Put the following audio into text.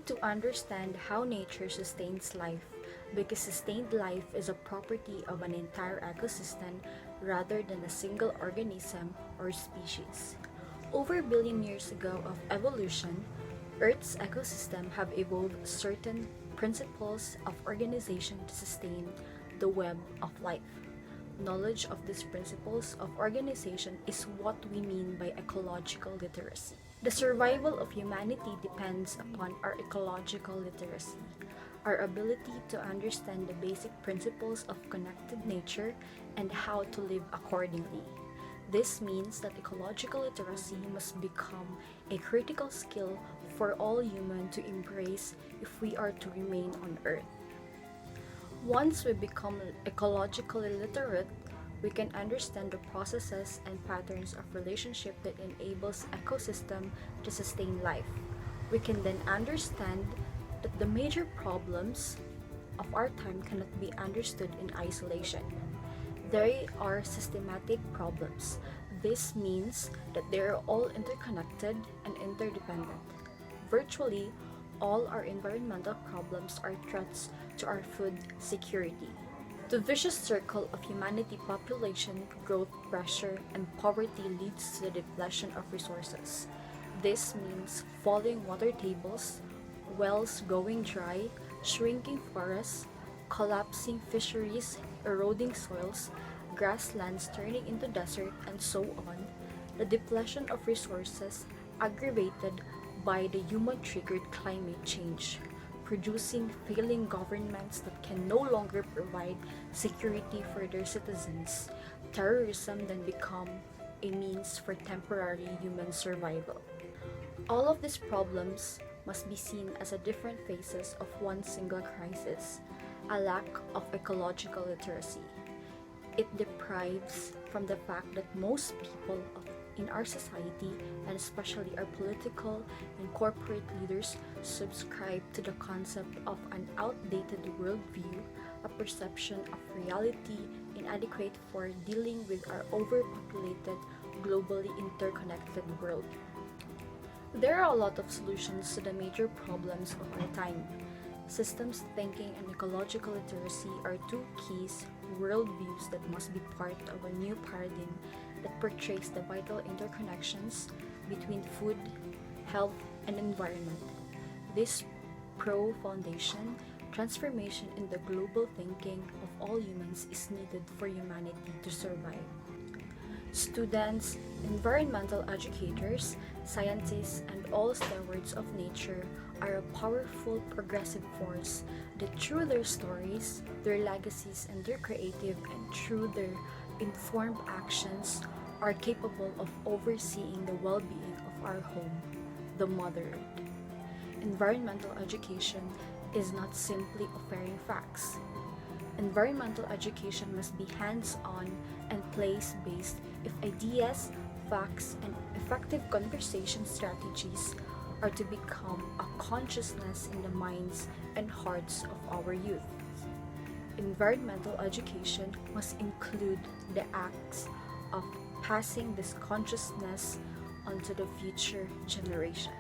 to understand how nature sustains life, because sustained life is a property of an entire ecosystem rather than a single organism or species. Over a billion years ago of evolution, Earth's ecosystem have evolved certain principles of organization to sustain the web of life. Knowledge of these principles of organization is what we mean by ecological literacy. The survival of humanity depends upon our ecological literacy, our ability to understand the basic principles of connected nature and how to live accordingly. This means that ecological literacy must become a critical skill for all humans to embrace if we are to remain on Earth. Once we become ecologically literate, we can understand the processes and patterns of relationship that enables ecosystem to sustain life. We can then understand that the major problems of our time cannot be understood in isolation. They are systematic problems. This means that they are all interconnected and interdependent. Virtually, all our environmental problems are threats to our food security. The vicious circle of humanity population growth, pressure, and poverty leads to the depletion of resources. This means falling water tables, wells going dry, shrinking forests, collapsing fisheries, eroding soils, grasslands turning into desert, and so on. The depletion of resources aggravated by the human-triggered climate change, producing failing governments that can no longer provide security for their citizens. Terrorism then become a means for temporary human survival. All of these problems must be seen as a different phases of one single crisis, a lack of ecological literacy. It deprives from the fact that most people in our society, and especially our political and corporate leaders, subscribe to the concept of an outdated worldview, a perception of reality inadequate for dealing with our overpopulated, globally interconnected world. There are a lot of solutions to the major problems of our time. Systems thinking and ecological literacy are two keys worldviews that must be part of a new paradigm that portrays the vital interconnections between food, health, and environment. This pro-foundation transformation in the global thinking of all humans is needed for humanity to survive. Students, environmental educators, scientists, and all stewards of nature are a powerful progressive force that through their stories, their legacies, and their creative and through their informed actions are capable of overseeing the well-being of our home, the Mother Earth. Environmental education is not simply offering facts. Environmental education must be hands-on and place-based if ideas, facts, and effective conversation strategies are to become a consciousness in the minds and hearts of our youth. Environmental education must include the acts of passing this consciousness onto the future generation.